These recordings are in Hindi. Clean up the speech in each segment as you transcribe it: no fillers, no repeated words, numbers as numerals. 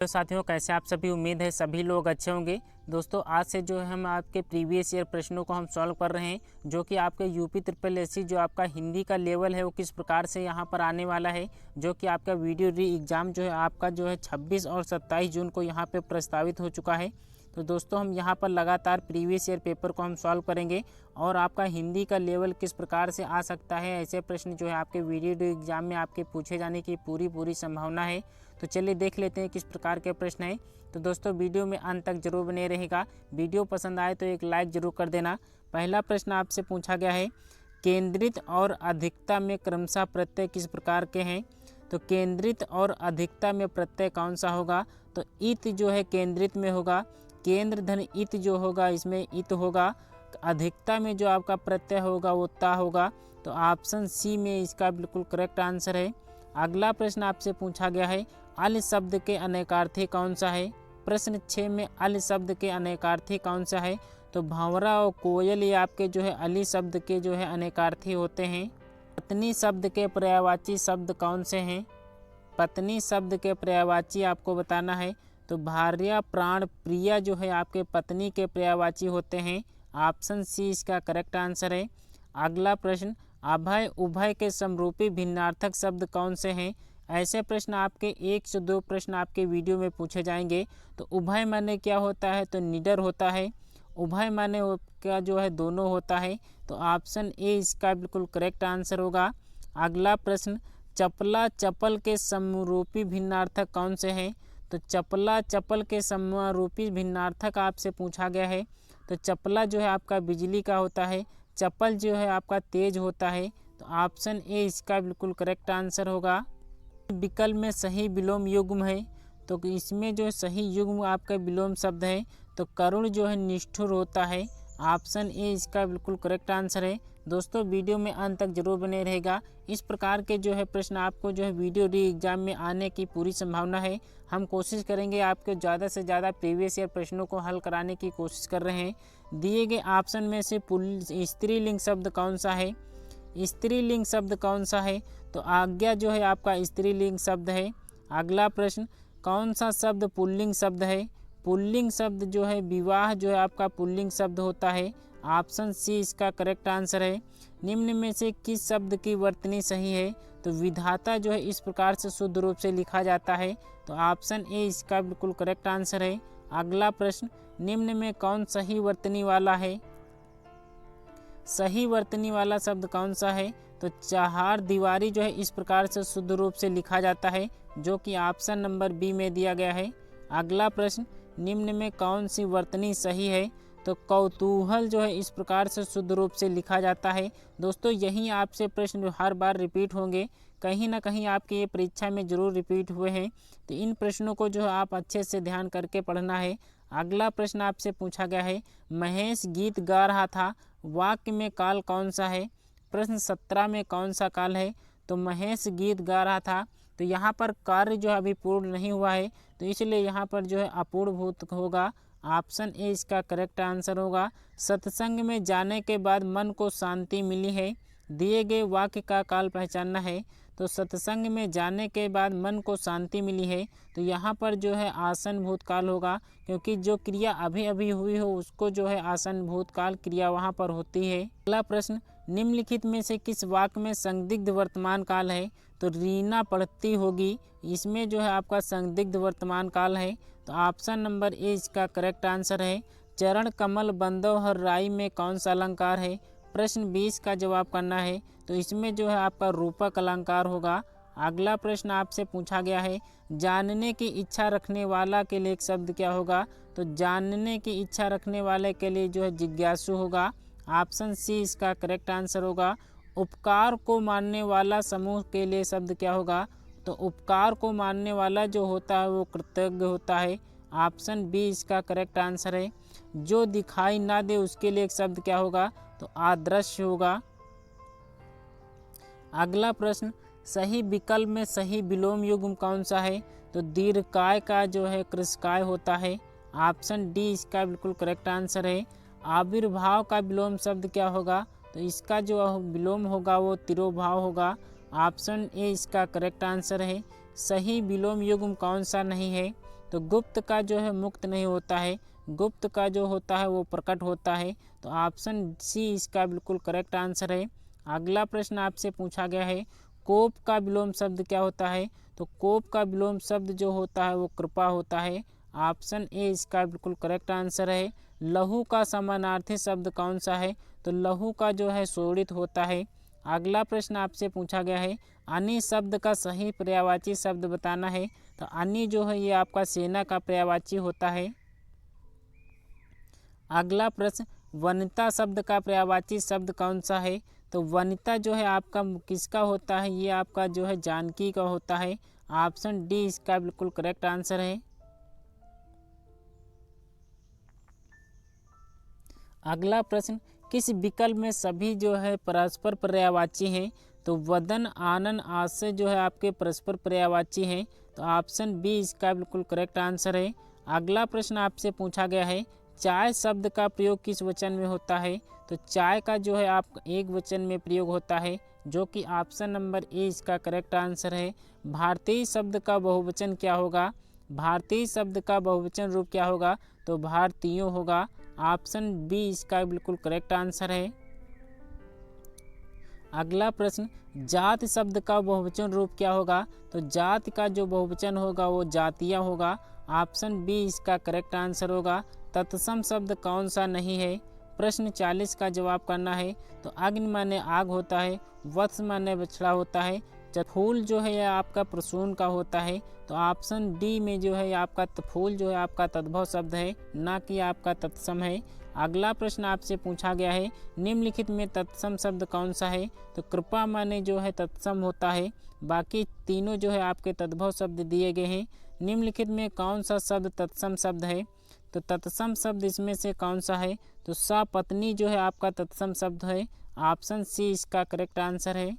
तो साथियों, कैसे आप सभी? उम्मीद है सभी लोग अच्छे होंगे। दोस्तों, आज से जो है हम आपके प्रीवियस ईयर प्रश्नों को हम सॉल्व कर रहे हैं, जो कि आपके यूपी ट्रिपल एससी जो आपका हिंदी का लेवल है वो किस प्रकार से यहाँ पर आने वाला है, जो कि आपका वीडियो री एग्ज़ाम जो है आपका जो है 26 और 27 जून को यहाँ पे प्रस्तावित हो चुका है। तो दोस्तों, हम यहाँ पर लगातार प्रीवियस ईयर पेपर को हम सॉल्व करेंगे और आपका हिंदी का लेवल किस प्रकार से आ सकता है, ऐसे प्रश्न जो है आपके वीडियो एग्जाम में आपके पूछे जाने की पूरी संभावना है। तो चलिए देख लेते हैं किस प्रकार के प्रश्न हैं। तो दोस्तों, वीडियो में अंत तक जरूर बने रहेगा। वीडियो पसंद आए तो एक लाइक जरूर कर देना। पहला प्रश्न आपसे पूछा गया है, केंद्रित और अधिकता में क्रमशः प्रत्यय किस प्रकार के हैं? तो केंद्रित और अधिकता में प्रत्यय कौन सा होगा? तो इत जो है केंद्रित में होगा, केंद्र धन इत जो होगा इसमें इत होगा। अधिकता में जो आपका प्रत्यय होगा वो ता होगा। तो ऑप्शन सी में इसका बिल्कुल करेक्ट आंसर है। अगला प्रश्न आपसे पूछा गया है, अल शब्द के अनेकार्थी कौन सा है? प्रश्न 6 में अल शब्द के अनेकार्थी कौन सा है? तो भंवरा और कोयल ये आपके जो है अली शब्द के जो है अनेकार्थी होते हैं। पत्नी शब्द के पर्यायवाची शब्द कौन से हैं? पत्नी शब्द के पर्यायवाची आपको बताना है। तो भार्या, प्राण, प्रिया जो है आपके पत्नी के पर्यायवाची होते हैं। ऑप्शन सी इसका करेक्ट आंसर है। अगला प्रश्न, अभय उभय के समरूपी भिन्नार्थक शब्द कौन से हैं? ऐसे प्रश्न आपके 1 से 2 प्रश्न आपके वीडियो में पूछे जाएंगे। तो उभय माने क्या होता है? तो निडर होता है। उभय माने क्या जो है दोनों होता है। तो ऑप्शन ए इसका बिल्कुल करेक्ट आंसर होगा। अगला प्रश्न, चपला चपल के समरूपी भिन्नार्थक कौन से हैं? तो चपला चपल के समरूपी भिन्नार्थक आपसे पूछा गया है। तो चपला जो है आपका बिजली का होता है, चपल जो है आपका तेज होता है। तो ऑप्शन ए इसका बिल्कुल करेक्ट आंसर होगा। विकल्प में सही विलोम युग्म है, तो इसमें जो सही युग्म आपका विलोम शब्द है। तो करुण जो है निष्ठुर होता है। ऑप्शन ए इसका बिल्कुल करेक्ट आंसर है। दोस्तों, वीडियो में अंत तक जरूर बने रहेगा। इस प्रकार के जो है प्रश्न आपको जो है वीडियो री एग्जाम में आने की पूरी संभावना है। हम कोशिश करेंगे आपके ज़्यादा से ज़्यादा प्रीवियस ईयर प्रश्नों को हल कराने की कोशिश कर रहे हैं। दिए गए ऑप्शन में से स्त्रीलिंग शब्द कौन सा है? स्त्रीलिंग शब्द कौन सा है? तो आज्ञा जो है आपका स्त्रीलिंग शब्द है। अगला प्रश्न, कौन सा शब्द पुल्लिंग शब्द है? पुल्लिंग शब्द जो है विवाह जो है आपका पुल्लिंग शब्द होता है। ऑप्शन सी इसका करेक्ट आंसर है। निम्न में से किस शब्द की वर्तनी सही है? तो विधाता जो है इस प्रकार से शुद्ध रूप से लिखा जाता है। तो ऑप्शन ए इसका बिल्कुल करेक्ट आंसर है। अगला प्रश्न, निम्न में कौन सही वर्तनी वाला है? सही वर्तनी वाला शब्द कौन सा है? तो चाहार दीवारी जो है इस प्रकार से शुद्ध रूप से लिखा जाता है, जो कि ऑप्शन नंबर बी में दिया गया है। अगला प्रश्न, निम्न में कौन सी वर्तनी सही है? तो कौतूहल जो है इस प्रकार से शुद्ध रूप से लिखा जाता है। दोस्तों, यही आपसे प्रश्न हर बार रिपीट होंगे, कहीं ना कहीं आपके ये परीक्षा में जरूर रिपीट हुए हैं। तो इन प्रश्नों को जो है आप अच्छे से ध्यान करके पढ़ना है। अगला प्रश्न आपसे पूछा गया है, महेश गीत गा रहा था, वाक्य में काल कौन सा है? प्रश्न 17 में कौन सा काल है? तो महेश गीत गा रहा था, तो यहाँ पर कार्य जो अभी पूर्ण नहीं हुआ है, तो इसलिए यहाँ पर जो है अपूर्णभूत होगा। ऑप्शन ए इसका करेक्ट आंसर होगा। सत्संग में जाने के बाद मन को शांति मिली है, दिए गए वाक्य का काल पहचानना है। तो सत्संग में जाने के बाद मन को शांति मिली है, तो यहाँ पर जो है आसन भूतकाल होगा, क्योंकि जो क्रिया अभी अभी हुई हो उसको जो है आसन भूतकाल क्रिया वहाँ पर होती है। अगला प्रश्न, निम्नलिखित में से किस वाक्य में संदिग्ध वर्तमान काल है? तो रीना पढ़ती होगी, इसमें जो है आपका संदिग्ध वर्तमान काल है। तो ऑप्शन नंबर ए इसका करेक्ट आंसर है। चरण कमल बंदो हर राई में कौन सा अलंकार है? प्रश्न 20 का जवाब करना है, तो इसमें जो है आपका रूपक अलंकार होगा। अगला प्रश्न आपसे पूछा गया है, जानने की इच्छा रखने वाला के लिए एक शब्द क्या होगा? तो जानने की इच्छा रखने वाले के लिए जो है जिज्ञासु होगा। ऑप्शन सी इसका करेक्ट आंसर होगा। उपकार को मानने वाला समूह के लिए शब्द क्या होगा? तो उपकार को मानने वाला जो होता है वो कृतज्ञ होता है। ऑप्शन बी इसका करेक्ट आंसर है। जो दिखाई ना दे उसके लिए एक शब्द क्या होगा? तो आदृश्य होगा। अगला प्रश्न, सही विकल्प में सही विलोम युग्म कौन सा है? तो दीर्घकाय का जो है कृशकाय होता है। ऑप्शन डी इसका बिल्कुल करेक्ट आंसर है। आविर्भाव का विलोम शब्द क्या होगा? तो इसका जो विलोम होगा वो तिरोभाव होगा। ऑप्शन ए इसका करेक्ट आंसर है। सही विलोम युग्म कौन सा नहीं है? तो गुप्त का जो है मुक्त नहीं होता है, गुप्त का जो होता है वो प्रकट होता है। तो ऑप्शन सी इसका बिल्कुल करेक्ट आंसर है। अगला प्रश्न आपसे पूछा गया है, कोप का विलोम शब्द क्या होता है? तो कोप का विलोम शब्द जो होता है वो कृपा होता है। ऑप्शन ए इसका बिल्कुल करेक्ट आंसर है। लहू का समानार्थी शब्द कौन सा है? तो लहू का जो है शोणित होता है। अगला प्रश्न आपसे पूछा गया है, अनि शब्द का सही पर्यायवाची शब्द बताना है। तो अनि जो है ये आपका सेना का पर्यायवाची होता है। अगला प्रश्न, वनिता शब्द का पर्यायवाची शब्द कौन सा है? तो वनिता जो है आपका किसका होता है? ये आपका जो है जानकी का होता है। ऑप्शन डी इसका बिल्कुल करेक्ट आंसर है। अगला प्रश्न, किस विकल्प में सभी जो है परस्पर पर्यायवाची हैं? तो वदन, आनन, आशय जो है आपके परस्पर पर्यायवाची हैं। तो ऑप्शन बी इसका बिल्कुल करेक्ट आंसर है। अगला प्रश्न आपसे पूछा गया है, चाय शब्द का प्रयोग किस वचन में होता है? तो चाय का जो है आप एक वचन में प्रयोग होता है, जो कि ऑप्शन नंबर ए इसका करेक्ट आंसर है। भारतीय शब्द का बहुवचन क्या होगा? भारतीय शब्द का बहुवचन रूप क्या होगा? तो भारतीयों होगा। ऑप्शन बी इसका बिल्कुल करेक्ट आंसर है। अगला प्रश्न, जात शब्द का बहुवचन रूप क्या होगा? तो जात का जो बहुवचन होगा वो जातियाँ होगा। ऑप्शन बी इसका करेक्ट आंसर होगा। तत्सम शब्द कौन सा नहीं है? प्रश्न 40 का जवाब करना है। तो अग्नि माने आग होता है, वत्स माने बछड़ा होता है, फूल जो है यह आपका प्रसून का होता है। तो ऑप्शन डी में जो है आपका फूल जो है आपका तद्भव शब्द है, ना कि आपका तत्सम है। अगला प्रश्न आपसे पूछा गया है, निम्नलिखित में तत्सम शब्द कौन सा है? तो कृपा माने जो है तत्सम होता है, बाकी तीनों जो है आपके तद्भव शब्द दिए गए हैं। निम्नलिखित में कौन सा शब्द तत्सम शब्द है? तो तत्सम शब्द इसमें से कौन सा है? तो सपत्नी जो है आपका तत्सम शब्द है। ऑप्शन सी इसका करेक्ट आंसर है।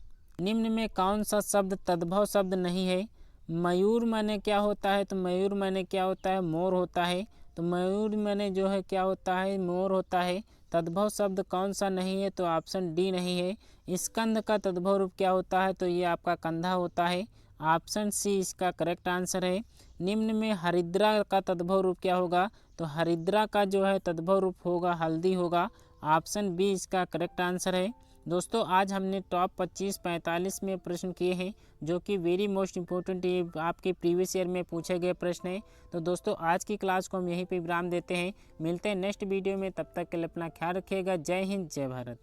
निम्न में कौन सा शब्द तद्भव शब्द नहीं है? मयूर माने क्या होता है? तो मयूर माने क्या होता है? मोर होता है। तो मयूर माने जो है क्या होता है? मोर होता है। तद्भव शब्द कौन सा नहीं है? तो ऑप्शन डी नहीं है। स्कंद का तद्भव रूप क्या होता है? तो ये आपका कंधा होता है। ऑप्शन सी इसका करेक्ट आंसर है। निम्न में हरिद्रा का तद्भव रूप क्या होगा? तो हरिद्रा का जो है तद्भव रूप होगा हल्दी होगा। ऑप्शन बी इसका करेक्ट आंसर है। दोस्तों आज हमने टॉप 25-45 में प्रश्न किए हैं, जो कि वेरी मोस्ट इम्पोर्टेंट ये आपके प्रीवियस ईयर में पूछे गए प्रश्न हैं। तो दोस्तों आज की क्लास को हम यहीं पे विराम देते हैं। मिलते हैं नेक्स्ट वीडियो में, तब तक के लिए अपना ख्याल रखिएगा। जय हिंद, जय भारत।